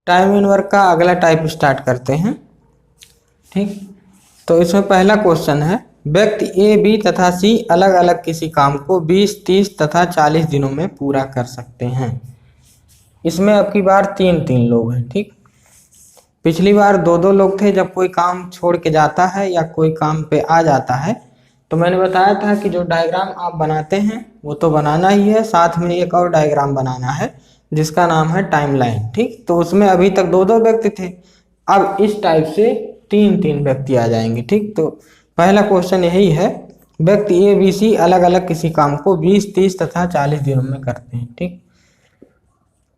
Time in work का अगला type start करते हैं। ठीक, तो इसमें पहला क्वेश्चन है, व्यक्ति ए बी तथा सी अलग अलग किसी काम को 20, 30 तथा 40 दिनों में पूरा कर सकते हैं। इसमें अब की बार 3-3 लोग हैं। ठीक, पिछली बार 2-2 लोग थे जब कोई काम छोड़ के जाता है या कोई काम पे आ जाता है, तो मैंने बताया था कि जो डायग्राम आप बनाते हैं वो तो बनाना ही है, साथ में एक और डायग्राम बनाना है जिसका नाम है टाइमलाइन। ठीक, तो उसमें अभी तक 2-2 व्यक्ति थे, अब इस टाइप से 3-3 व्यक्ति आ जाएंगे। ठीक, तो पहला क्वेश्चन यही है, व्यक्ति ए बी सी अलग अलग किसी काम को 20, 30 तथा 40 दिनों में करते हैं। ठीक,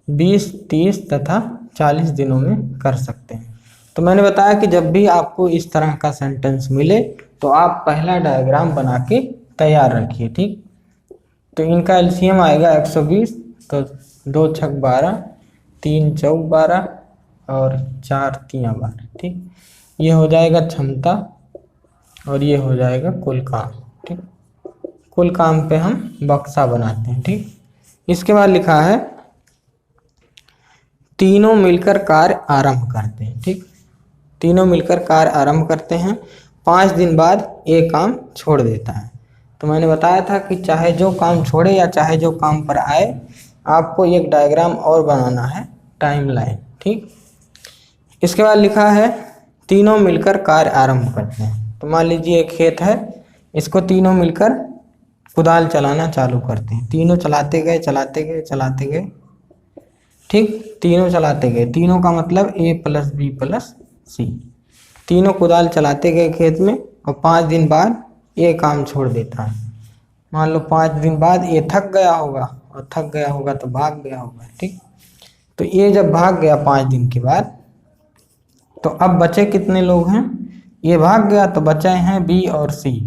20, 30 तथा 40 दिनों में कर सकते हैं। तो मैंने बताया कि जब भी आपको इस तरह का सेंटेंस मिले तो आप पहला डायग्राम बना के तैयार रखिए। ठीक, तो इनका एलसीएम आएगा 120, तो 2 छक 12, 3 चौक 12 और 4 तियाँ 12। ठीक, ये हो जाएगा क्षमता और ये हो जाएगा कुल काम। ठीक, कुल काम पे हम बक्सा बनाते हैं। ठीक, इसके बाद लिखा है तीनों मिलकर कार्य आरंभ करते हैं। ठीक, तीनों मिलकर कार्य आरंभ करते हैं, 5 दिन बाद एक काम छोड़ देता है। तो मैंने बताया था कि चाहे जो काम छोड़े या चाहे जो काम पर आए, आपको एक डायग्राम और बनाना है, टाइमलाइन। ठीक, इसके बाद लिखा है तीनों मिलकर कार्य आरंभ करते हैं। तो मान लीजिए एक खेत है, इसको तीनों मिलकर कुदाल चलाना चालू करते हैं। तीनों चलाते गए चलाते गए चलाते गए। ठीक, तीनों चलाते गए, तीनों का मतलब ए प्लस बी प्लस सी। तीनों कुदाल चलाते गए खेत में और 5 दिन बाद ये काम छोड़ देता है। मान लो 5 दिन बाद ये थक गया होगा, और थक गया होगा तो भाग गया होगा। ठीक, तो ये जब भाग गया 5 दिन के बाद, तो अब बचे कितने लोग हैं, ये भाग गया तो बचे हैं बी और सी।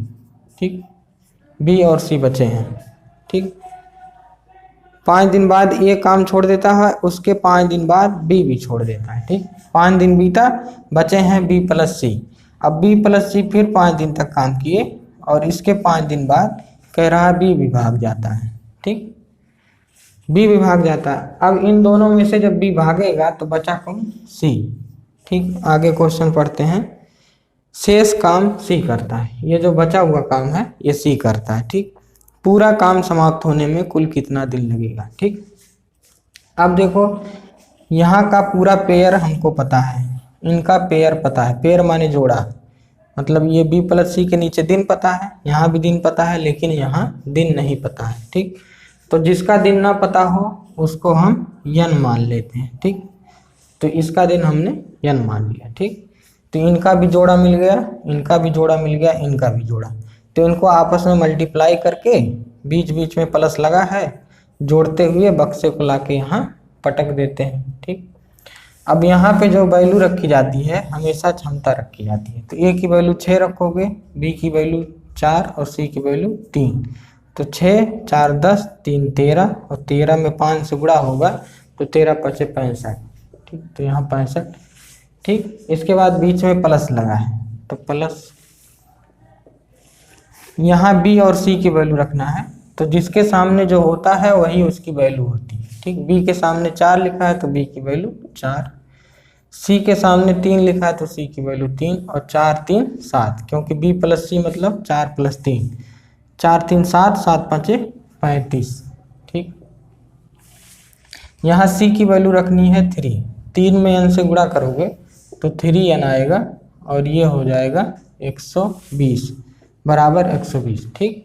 ठीक, बी और सी बचे हैं। ठीक, 5 दिन बाद ये काम छोड़ देता है, उसके 5 दिन बाद बी भी छोड़ देता है। ठीक, 5 दिन बीता, बचे हैं बी प्लस सी। अब बी प्लस सी फिर 5 दिन तक काम किए और इसके 5 दिन बाद कह रहा है बी भी भाग जाता है। ठीक, बी भी भाग जाता है। अब इन दोनों में से जब बी भागेगा तो बचा कौन, सी। ठीक, आगे क्वेश्चन पढ़ते हैं, शेष काम सी करता है। ये जो बचा हुआ काम है ये सी करता है। ठीक, पूरा काम समाप्त होने में कुल कितना दिन लगेगा। ठीक, अब देखो यहाँ का पूरा पेयर हमको पता है, इनका पेयर पता है, पेयर माने जोड़ा, मतलब ये बी प्लस सी के नीचे दिन पता है, यहाँ भी दिन पता है, लेकिन यहाँ दिन नहीं पता है। ठीक, तो जिसका दिन ना पता हो उसको हम यन मान लेते हैं। ठीक, तो इसका दिन हमने यन मान लिया। ठीक, तो इनका भी जोड़ा मिल गया, इनका भी जोड़ा मिल गया, इनका भी जोड़ा, तो इनको आपस में मल्टीप्लाई करके बीच बीच में प्लस लगा है, जोड़ते हुए बक्से को लाके यहाँ पटक देते हैं। ठीक, अब यहाँ पे जो वैल्यू रखी जाती है हमेशा क्षमता रखी जाती है। तो ए की वैल्यू 6 रखोगे, बी की वैल्यू 4 और सी की वैल्यू 3। तो 6, 4, 10, 3, 13 और 13 में 5 से गुणा होगा तो 13 × 5 = 65। ठीक, तो यहाँ 65। ठीक, इसके बाद बीच में प्लस लगा है तो प्लस, यहाँ बी और सी की वैल्यू रखना है, तो जिसके सामने जो होता है वही उसकी वैल्यू होती है। ठीक, बी के सामने 4 लिखा है तो बी की वैल्यू 4, सी के सामने 3 लिखा है तो सी की वैल्यू 3, और 4, 3, 7, क्योंकि बी प्लस सी मतलब 4 + 3, 4, 3, 7, 7, 5, 35। ठीक, यहाँ सी की वैल्यू रखनी है 3, 3 में n से गुणा करोगे तो 3n आएगा और ये हो जाएगा 120 बराबर 120। ठीक,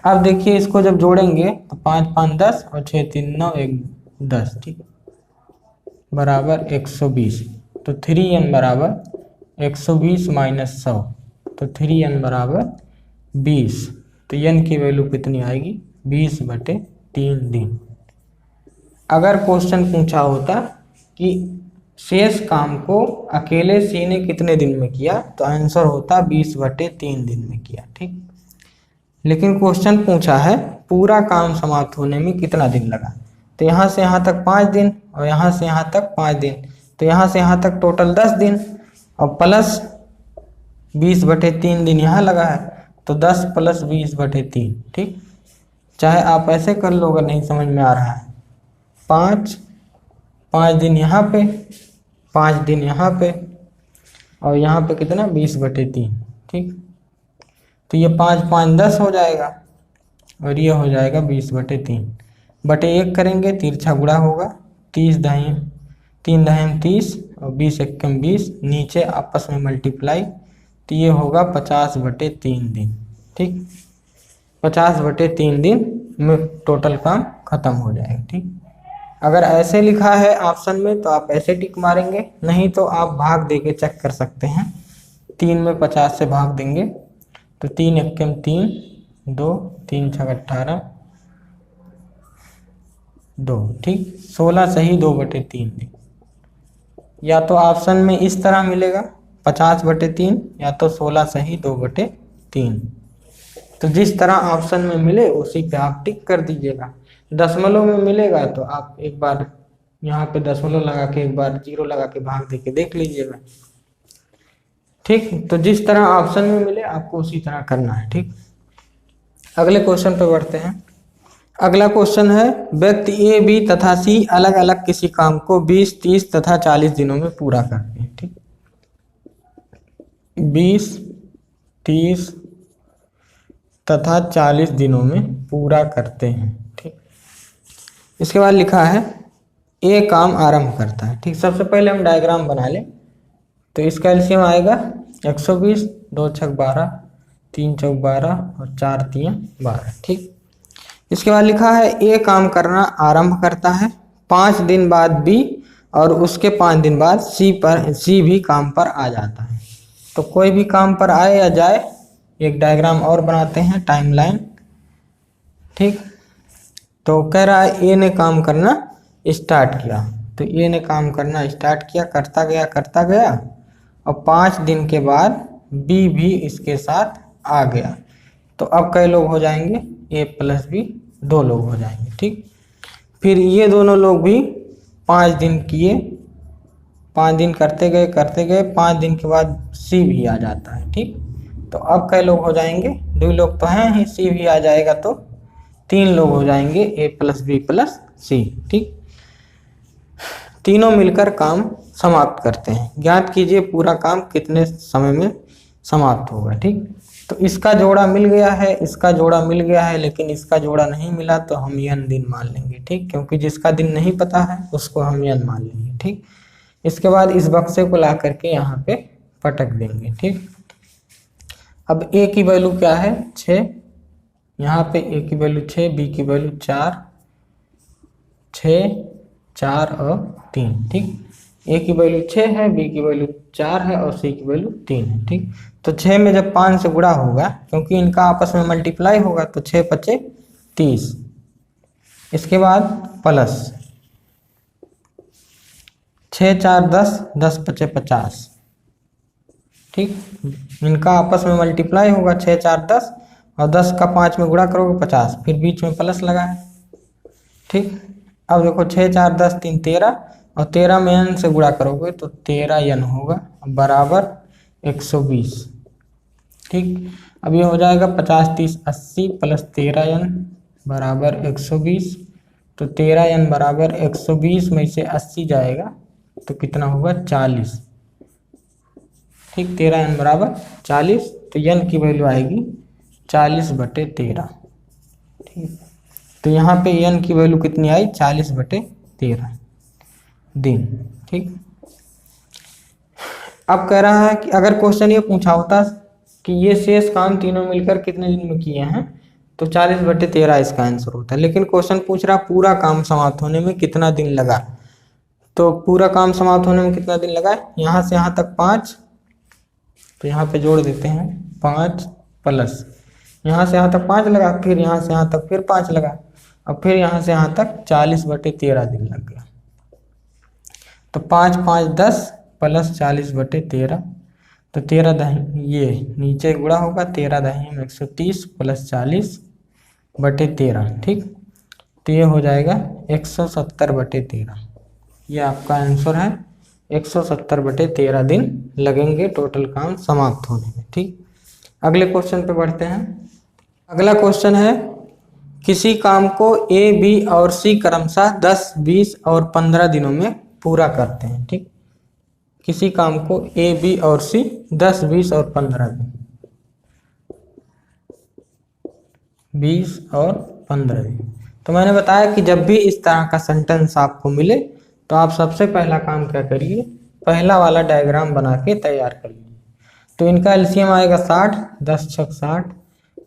अब देखिए इसको जब जोड़ेंगे तो 5, 5, 10 और 6, 3, 9, 1, 10। ठीक, बराबर 120, तो 3n बराबर 120 - 100, तो 3n बराबर 20। तो n की वैल्यू कितनी आएगी, 20/3 दिन। अगर क्वेश्चन पूछा होता कि शेष काम को अकेले सी ने कितने दिन में किया, तो आंसर होता 20/3 दिन में किया। ठीक, लेकिन क्वेश्चन पूछा है पूरा काम समाप्त होने में कितना दिन लगा, तो यहाँ से यहाँ तक 5 दिन और यहाँ से यहाँ तक 5 दिन, तो यहाँ से यहाँ तक टोटल 10 दिन और प्लस 20/3 दिन यहाँ लगा है, तो 10 + 20/3। ठीक, चाहे आप ऐसे कर लो अगर नहीं समझ में आ रहा है, 5, 5 दिन यहाँ पे, 5 दिन यहाँ पे, और यहाँ पे कितना 20/3। ठीक, तो ये 5 5 10 हो जाएगा, और ये हो जाएगा 20/3 बटे 1 करेंगे, तिरछा गुणा होगा, 30 दाएं 3 दाएं 30 और 20 एकम 20, नीचे आपस में मल्टीप्लाई, तो ये होगा 50/3 दिन। ठीक, 50/3 दिन में टोटल काम खत्म हो जाएगा। ठीक, अगर ऐसे लिखा है ऑप्शन में तो आप ऐसे टिक मारेंगे, नहीं तो आप भाग दे के चेक कर सकते हैं। 3 में 50 से भाग देंगे तो 3 एकम 3, 2 3 6 18 2। ठीक, 16 सही 2/3 दिन। या तो ऑप्शन में इस तरह मिलेगा 50/3, या तो 16 सही 2/3। तो जिस तरह ऑप्शन में मिले उसी पे आप टिक कर दीजिएगा। दशमलव में मिलेगा तो आप एक बार यहाँ पे दशमलव लगा के, एक बार 0 लगा के भाग दे के देख लीजिएगा। ठीक, तो जिस तरह ऑप्शन में मिले आपको उसी तरह करना है। ठीक, अगले क्वेश्चन पे बढ़ते हैं। अगला क्वेश्चन है, व्यक्ति ए, बी तथा सी अलग अलग किसी काम को 20, 30 तथा 40 दिनों में पूरा करते हैं। ठीक, 20, 30 तथा 40 दिनों में पूरा करते हैं। ठीक, इसके बाद लिखा है ए काम आरंभ करता है। ठीक, सबसे पहले हम डायग्राम बना लें। तो इसका एलसीएम आएगा 120, 2 छक 12, 3 चौक 12 और 4 तियां 12। ठीक, इसके बाद लिखा है ए काम करना आरंभ करता है, 5 दिन बाद बी और उसके 5 दिन बाद सी भी काम पर आ जाता है। तो कोई भी काम पर आए या जाए, एक डायग्राम और बनाते हैं, टाइमलाइन। ठीक, तो कह रहा है ए ने काम करना स्टार्ट किया, तो ए ने काम करना स्टार्ट किया, करता गया और 5 दिन के बाद बी भी इसके साथ आ गया। तो अब कई लोग हो जाएंगे, ए प्लस बी 2 लोग हो जाएंगे। ठीक, फिर ये दोनों लोग भी 5 दिन किए, 5 दिन करते गए 5 दिन के बाद सी भी आ जाता है। ठीक, तो अब कई लोग हो जाएंगे, 2 लोग तो हैं ही, सी भी आ जाएगा तो 3 लोग हो जाएंगे, ए प्लस बी प्लस सी। ठीक, तीनों मिलकर काम समाप्त करते हैं। ज्ञात कीजिए पूरा काम कितने समय में समाप्त होगा। ठीक, तो इसका जोड़ा मिल गया है, इसका जोड़ा मिल गया है, लेकिन इसका जोड़ा नहीं मिला तो हम n दिन मान लेंगे। ठीक, क्योंकि जिसका दिन नहीं पता है उसको हम n मान लेंगे। ठीक, इसके बाद इस बक्से को ला करके यहाँ पे पटक देंगे। ठीक, अब a की वैल्यू क्या है 6, यहाँ पे a की वैल्यू 6, b की वैल्यू 4, 6 4 और 3। ठीक, a की वैल्यू 6 है, b की वैल्यू 4 है और c की वैल्यू 3 है। ठीक, तो 6 में जब 5 से गुणा होगा, क्योंकि इनका आपस में मल्टीप्लाई होगा, तो 6 पचे 30। इसके बाद प्लस 6 4 10, 10 पचे 50। ठीक, इनका आपस में मल्टीप्लाई होगा, 6 4 10 और 10 का 5 में गुणा करोगे 50, फिर बीच में प्लस लगा है। ठीक, अब देखो 6 4 10 3 13 और 13 में n से गुणा करोगे तो 13 n होगा बराबर 120। ठीक, अब ये हो जाएगा 50 30 80 प्लस 13 n बराबर 120। तो 13 n बराबर 120 में से 80 जाएगा तो कितना होगा 40। ठीक, 13 n बराबर 40, तो n की वैल्यू आएगी 40/13। ठीक, तो यहाँ पे n की वैल्यू कितनी आई 40/13 दिन। ठीक, अब कह रहा है कि अगर क्वेश्चन ये पूछा होता कि ये शेष काम तीनों मिलकर कितने दिन में किए हैं, तो 40/13 इसका आंसर होता है। लेकिन क्वेश्चन पूछ रहा पूरा काम समाप्त होने में कितना दिन लगा, तो पूरा काम समाप्त होने में कितना दिन लगा, यहाँ से यहाँ तक 5, तो यहाँ पे जोड़ देते हैं 5 प्लस यहाँ से यहाँ तक 5 लगा, फिर यहाँ से यहाँ तक फिर 5 लगा, और फिर यहाँ से यहाँ तक 40/13 दिन लग गया। तो 5 5 10 प्लस 40/13, तो 13 दही ये नीचे गुणा होगा, 13 दही में 130 प्लस 40/13। ठीक, तो ये हो जाएगा 170/13। ये आपका आंसर है, 170/13 दिन लगेंगे टोटल काम समाप्त होने में। ठीक, अगले क्वेश्चन पे बढ़ते हैं। अगला क्वेश्चन है, किसी काम को ए बी और सी क्रमशः 10 20 और 15 दिनों में पूरा करते हैं। ठीक, किसी काम को ए, बी और सी 10, 20 और 15 दिन, 20 और 15 दिन। तो मैंने बताया कि जब भी इस तरह का सेंटेंस आपको मिले तो आप सबसे पहला काम क्या करिए, पहला वाला डायग्राम बना के तैयार कर लीजिए। तो इनका एलसीएम आएगा 60, 10 छक 60,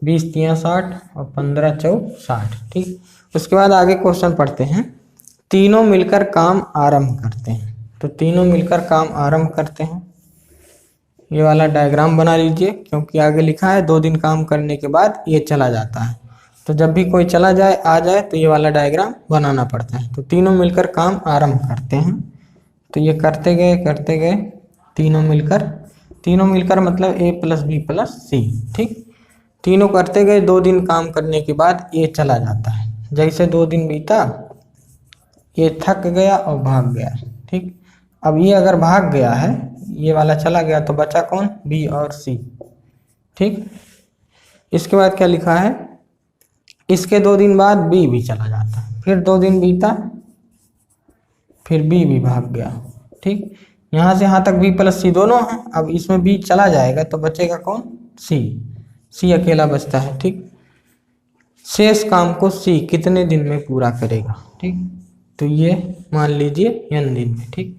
20 तियां 60 और 15 चौक 60। ठीक, उसके बाद आगे क्वेश्चन पढ़ते हैं। तीनों मिलकर काम आरंभ करते हैं। तो तीनों मिलकर काम आरंभ करते हैं, ये वाला डायग्राम बना लीजिए, क्योंकि आगे लिखा है 2 दिन काम करने के बाद ये चला जाता है। तो जब भी कोई चला जाए आ जाए तो ये वाला डायग्राम बनाना पड़ता है। तो तीनों मिलकर काम आरंभ करते हैं, तो ये करते गए तीनों मिलकर मतलब ए प्लस बी प्लस सी। ठीक, तीनों करते गए, 2 दिन काम करने के बाद ये चला जाता है। जैसे 2 दिन बीता, ये थक गया और भाग गया। ठीक, अब ये अगर भाग गया है, ये वाला चला गया, तो बचा कौन, बी और सी। ठीक, इसके बाद क्या लिखा है, इसके 2 दिन बाद बी भी चला जाता है। फिर 2 दिन बीता, फिर बी भी भाग गया। ठीक, यहाँ से यहाँ तक बी प्लस सी दोनों हैं। अब इसमें बी चला जाएगा तो बचेगा कौन, सी अकेला बचता है। ठीक, शेष काम को सी कितने दिन में पूरा करेगा। ठीक, तो ये मान लीजिए n दिन में। ठीक,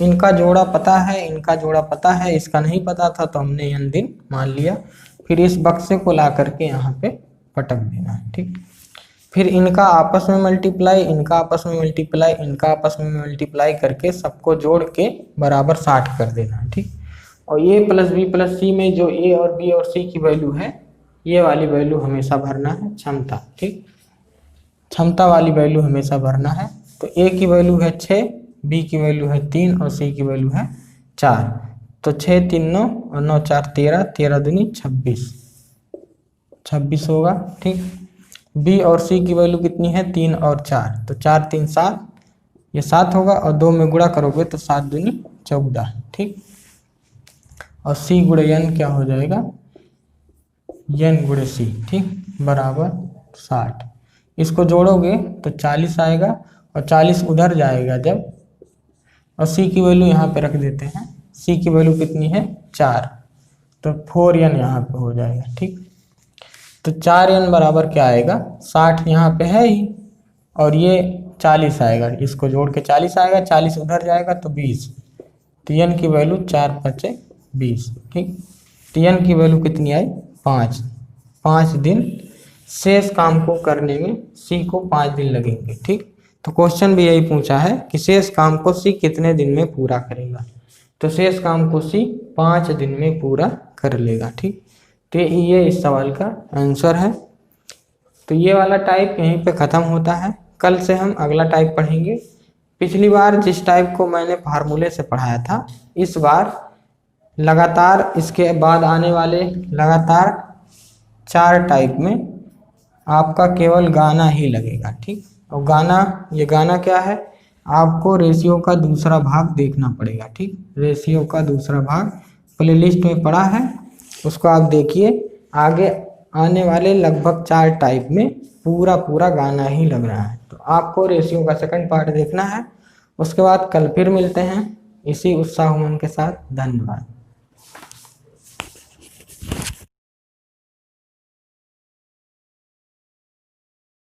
इनका जोड़ा पता है, इसका नहीं पता था तो हमने n दिन मान लिया। फिर इस बक्से को ला करके यहाँ पे पटक देना है। ठीक, फिर इनका आपस में मल्टीप्लाई करके सबको जोड़ के बराबर 60 कर देना है। ठीक, और ए प्लस बी प्लस सी में जो ए और बी और सी की वैल्यू है, ये वाली वैल्यू हमेशा भरना है, क्षमता। ठीक, क्षमता वाली वैल्यू हमेशा भरना है। तो ए की वैल्यू है 6, बी की वैल्यू है 3 और सी की वैल्यू है 4। तो 6 3 9 और 9 4 13, 13 दूनी 26 होगा। ठीक, बी और सी की वैल्यू कितनी है, 3 और 4, तो 4 3 7, ये 7 होगा और 2 में गुणा करोगे तो 7 दूनी 14। ठीक, और सी गुणे n क्या हो जाएगा, n गुणे सी। ठीक, बराबर 60। इसको जोड़ोगे तो 40 आएगा और 40 उधर जाएगा जब, और सी की वैल्यू यहाँ पे रख देते हैं। सी की वैल्यू कितनी है, 4, तो 4n यहाँ पे हो जाएगा। ठीक, तो 4n बराबर क्या आएगा, 60 यहाँ पे है ही और ये 40 आएगा, इसको जोड़ के 40 आएगा, 40 उधर जाएगा तो 20। तो n की वैल्यू 4 5 20। ठीक, तो n की वैल्यू कितनी आई, 5 दिन। शेष काम को करने में सी को 5 दिन लगेंगे। ठीक, तो क्वेश्चन भी यही पूछा है कि शेष काम को सी कितने दिन में पूरा करेगा। तो शेष काम को सी 5 दिन में पूरा कर लेगा। ठीक, तो ये इस सवाल का आंसर है। तो ये वाला टाइप यहीं पे ख़त्म होता है। कल से हम अगला टाइप पढ़ेंगे। पिछली बार जिस टाइप को मैंने फार्मूले से पढ़ाया था, इस बार लगातार इसके बाद आने वाले लगातार 4 टाइप में आपका केवल गाना ही लगेगा। ठीक, और ये गाना क्या है, आपको रेशियो का दूसरा भाग देखना पड़ेगा। ठीक, रेशियो का दूसरा भाग प्लेलिस्ट में पड़ा है, उसको आप देखिए। आगे आने वाले लगभग 4 टाइप में पूरा गाना ही लग रहा है। तो आपको रेशियो का सेकंड पार्ट देखना है। उसके बाद कल फिर मिलते हैं इसी उत्साह उमंग के साथ। धन्यवाद।